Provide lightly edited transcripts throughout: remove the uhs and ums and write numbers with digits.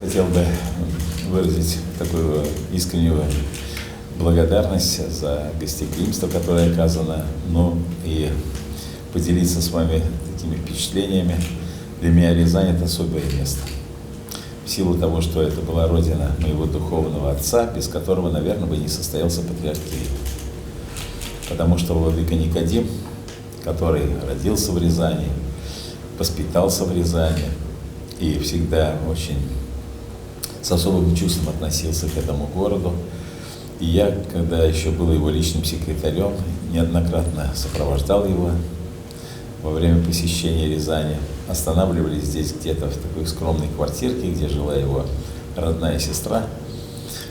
Хотел бы выразить такую искреннюю благодарность за гостеприимство, которое оказано, и поделиться с вами такими впечатлениями. Для меня Рязань – это особое место. В силу того, что это была родина моего духовного отца, без которого, наверное, бы не состоялся патриарх Кирилл. Потому что владыка Никодим, который родился в Рязани, воспитался в Рязани и всегда очень с особым чувством относился к этому городу. И я, когда еще был его личным секретарем, неоднократно сопровождал его во время посещения Рязани. Останавливались здесь где-то в такой скромной квартирке, где жила его родная сестра.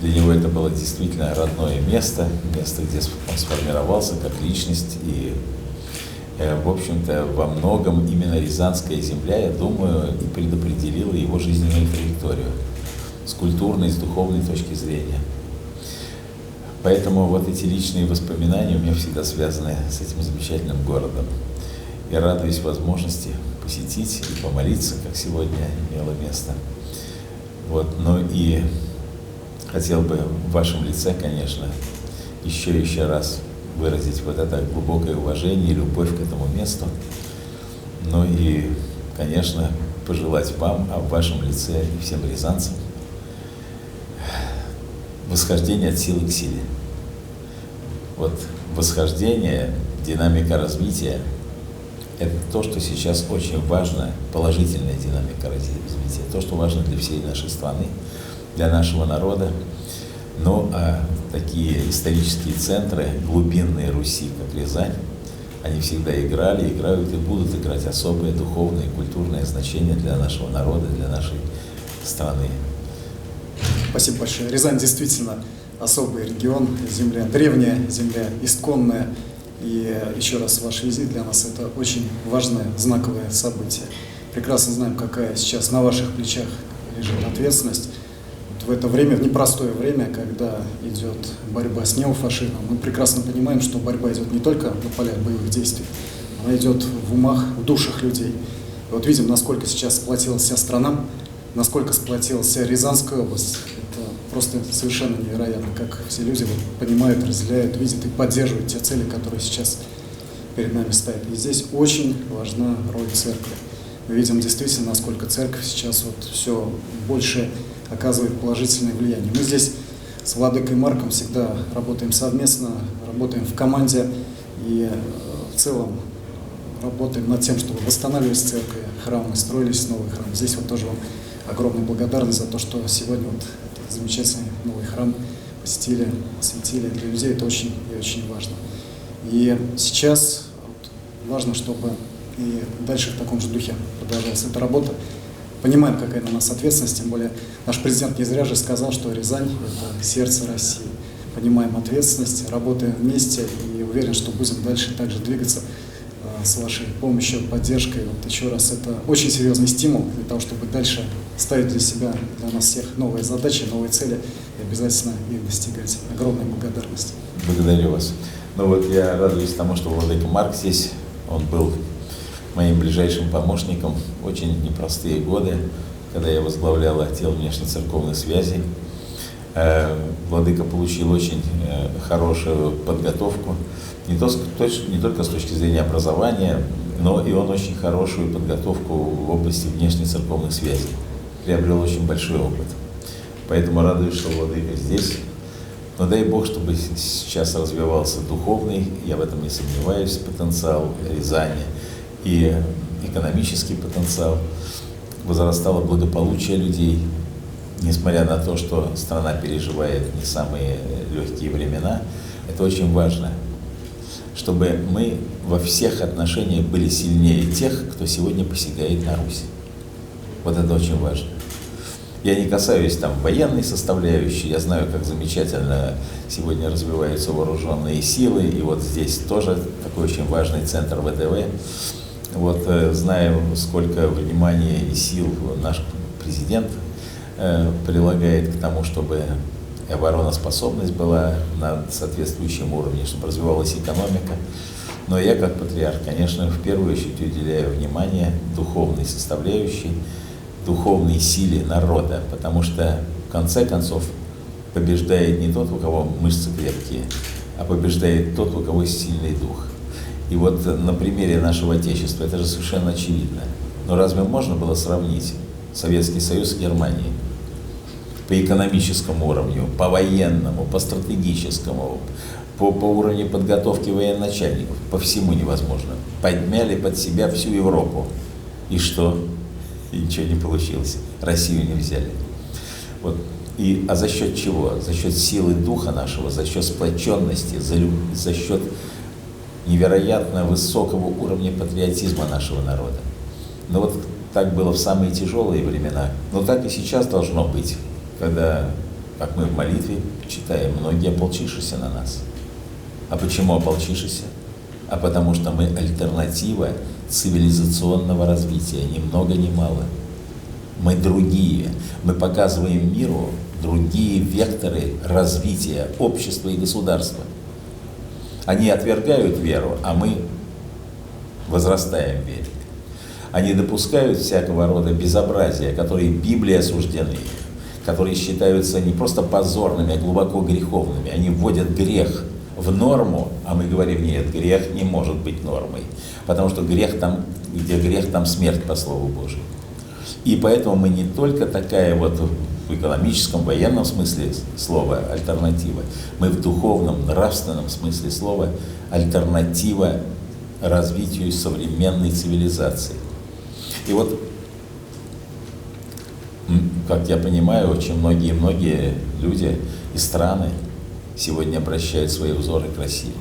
Для него это было действительно родное место, где он сформировался как личность. И, в общем-то, во многом именно Рязанская земля, я думаю, и предопределила его жизненную траекторию с культурной, с духовной точки зрения. Поэтому вот эти личные воспоминания у меня всегда связаны с этим замечательным городом. Я радуюсь возможности посетить и помолиться, как сегодня имело место. Но и хотел бы в вашем лице, конечно, еще раз выразить вот это глубокое уважение и любовь к этому месту. И, конечно, пожелать вам, а в вашем лице и всем рязанцам восхождение от силы к силе. Восхождение, динамика развития – это то, что сейчас очень важно, положительная динамика развития, то, что важно для всей нашей страны, для нашего народа. А такие исторические центры, глубинные Руси, как Рязань, они всегда играли, играют и будут играть особое духовное и культурное значение для нашего народа, для нашей страны. Спасибо большое. Рязань действительно особый регион, земля древняя, земля исконная. И еще раз ваш визит для нас – это очень важное, знаковое событие. Прекрасно знаем, какая сейчас на ваших плечах лежит ответственность. В это время, в непростое время, когда идет борьба с неофашизмом, мы прекрасно понимаем, что борьба идет не только на полях боевых действий, она идет в умах, в душах людей. И видим, насколько сейчас сплотилась вся страна, насколько сплотилась вся Рязанская область. Это просто совершенно невероятно, как все люди понимают, разделяют, видят и поддерживают те цели, которые сейчас перед нами стоят. И здесь очень важна роль церкви. Мы видим действительно, насколько церковь сейчас все больше оказывает положительное влияние. Мы здесь с владыкой Марком всегда работаем совместно, работаем в команде и в целом работаем над тем, чтобы восстанавливать церкви, храмы, строились новые храмы. Здесь тоже вам огромная благодарность за то, что сегодня этот замечательный новый храм посетили, осветили. Для людей это очень и очень важно. И сейчас важно, чтобы и дальше в таком же духе продолжалась эта работа. Понимаем, какая на нас ответственность, тем более наш президент не зря же сказал, что Рязань – это сердце России. Понимаем ответственность, работаем вместе и уверен, что будем дальше также двигаться с вашей помощью, поддержкой. Еще раз, это очень серьезный стимул для того, чтобы дальше ставить для себя, для нас всех новые задачи, новые цели и обязательно их достигать. Огромная благодарность. Благодарю вас. Я радуюсь тому, что владыка Марк здесь, он был моим ближайшим помощником в очень непростые годы, когда я возглавлял отдел внешнецерковных связей. Владыка получил очень хорошую подготовку, не только с точки зрения образования, но и он очень хорошую подготовку в области внешнецерковных связей. Приобрел очень большой опыт. Поэтому радуюсь, что владыка здесь. Но дай Бог, чтобы сейчас развивался духовный, я в этом не сомневаюсь, потенциал Рязани и экономический потенциал, возрастало благополучие людей, несмотря на то, что страна переживает не самые легкие времена. Это очень важно, чтобы мы во всех отношениях были сильнее тех, кто сегодня посягает на Русь. Это очень важно. Я не касаюсь военной составляющей, я знаю, как замечательно сегодня развиваются вооруженные силы, и здесь тоже такой очень важный центр ВДВ. Знаю, сколько внимания и сил наш президент прилагает к тому, чтобы обороноспособность была на соответствующем уровне, чтобы развивалась экономика. Но я, как патриарх, конечно, в первую очередь уделяю внимание духовной составляющей, духовной силе народа, потому что в конце концов побеждает не тот, у кого мышцы крепкие, а побеждает тот, у кого сильный дух. И вот на примере нашего Отечества это же совершенно очевидно. Но разве можно было сравнить Советский Союз с Германией? По экономическому уровню, по военному, по стратегическому, по уровню подготовки военачальников, по всему невозможно. Подмяли под себя всю Европу. И что? И ничего не получилось. Россию не взяли. Вот. А за счет чего? За счет силы духа нашего, за счет сплоченности, за счет невероятно высокого уровня патриотизма нашего народа. Но вот так было в самые тяжелые времена, но так и сейчас должно быть, когда, как мы в молитве читаем, многие ополчившиеся на нас. А почему ополчившиеся? А потому что мы альтернатива цивилизационного развития, ни много ни мало. Мы другие, мы показываем миру другие векторы развития общества и государства. Они отвергают веру, а мы возрастаем в вере. Они допускают всякого рода безобразия, которые Библией осуждены, которые считаются не просто позорными, а глубоко греховными. Они вводят грех в норму, а мы говорим, нет, грех не может быть нормой, потому что грех там, где грех, там смерть, по Слову Божию. И поэтому мы не только такая вот в экономическом, военном смысле слова альтернатива, мы в духовном, нравственном смысле слова альтернатива развитию современной цивилизации. И вот, как я понимаю, очень многие люди и страны сегодня обращают свои взоры к России.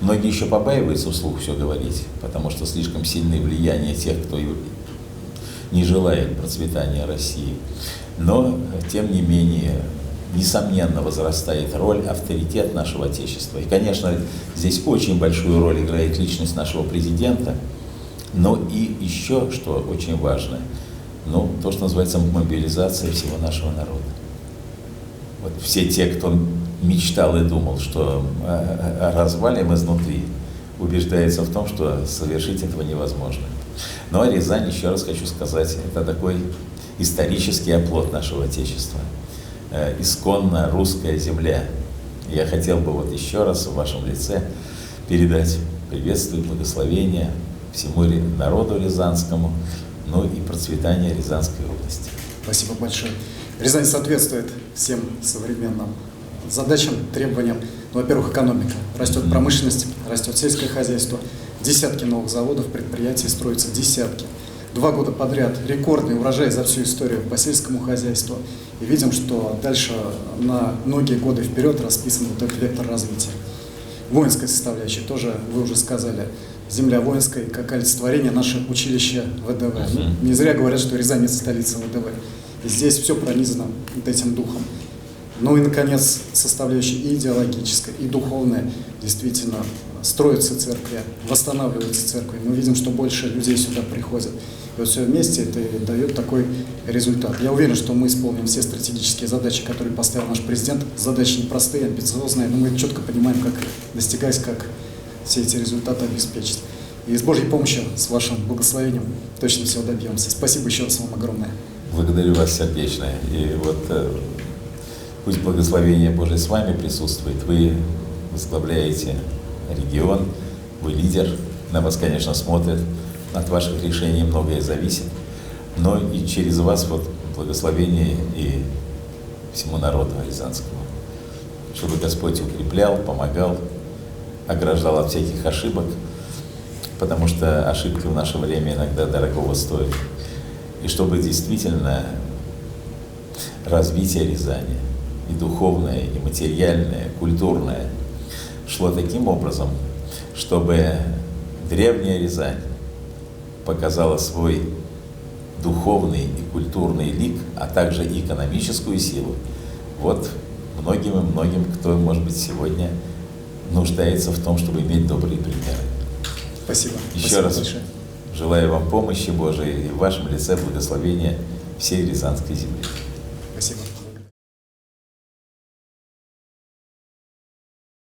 Многие еще побаиваются вслух все говорить, потому что слишком сильное влияние тех, кто не желает процветания России. Но, тем не менее, несомненно возрастает роль, авторитет нашего Отечества. И, конечно, здесь очень большую роль играет личность нашего президента, но и еще, что очень важно, то, что называется мобилизация всего нашего народа. Вот все те, кто мечтал и думал, что развалим изнутри, убеждаются в том, что совершить этого невозможно. Но Рязань, еще раз хочу сказать, это такой исторический оплот нашего Отечества, исконно русская земля. Я хотел бы вот еще раз в вашем лице передать приветствие, благословение всему народу рязанскому, и процветание Рязанской области. Спасибо большое. Рязань соответствует всем современным задачам, требованиям. Во-первых, экономика. Растет промышленность, растет сельское хозяйство. Десятки новых заводов, предприятий строятся, десятки. 2 года подряд рекордный урожай за всю историю по сельскому хозяйству. И видим, что дальше на многие годы вперед расписан вот этот вектор развития. Воинская составляющая, тоже вы уже сказали, земля воинская, как олицетворение наше училище ВДВ. Не зря говорят, что Рязань — это столица ВДВ. И здесь все пронизано вот этим духом. И, наконец, составляющая и идеологическая, и духовная. Действительно, строятся церкви, восстанавливаются церкви. Мы видим, что больше людей сюда приходят. И вот все вместе это дает такой результат. Я уверен, что мы исполним все стратегические задачи, которые поставил наш президент. Задачи непростые, амбициозные, но мы четко понимаем, как достигать, как все эти результаты обеспечить. И с Божьей помощью, с вашим благословением точно все добьемся. Спасибо еще раз вам огромное. Благодарю вас сердечно. И вот пусть благословение Божие с вами присутствует. Вы возглавляете регион, вы лидер, на вас, конечно, смотрят, от ваших решений многое зависит, но и через вас вот благословение и всему народу рязанскому, чтобы Господь укреплял, помогал, ограждал от всяких ошибок, потому что ошибки в наше время иногда дорогого стоят, и чтобы действительно развитие Рязани, и духовное, и материальное, культурное, шло таким образом, чтобы древняя Рязань показала свой духовный и культурный лик, а также и экономическую силу. Вот многим и многим, кто, может быть, сегодня нуждается в том, чтобы иметь добрые примеры. Спасибо. Еще раз большое. желаю вам помощи Божией и в вашем лице благословения всей Рязанской земли. Спасибо.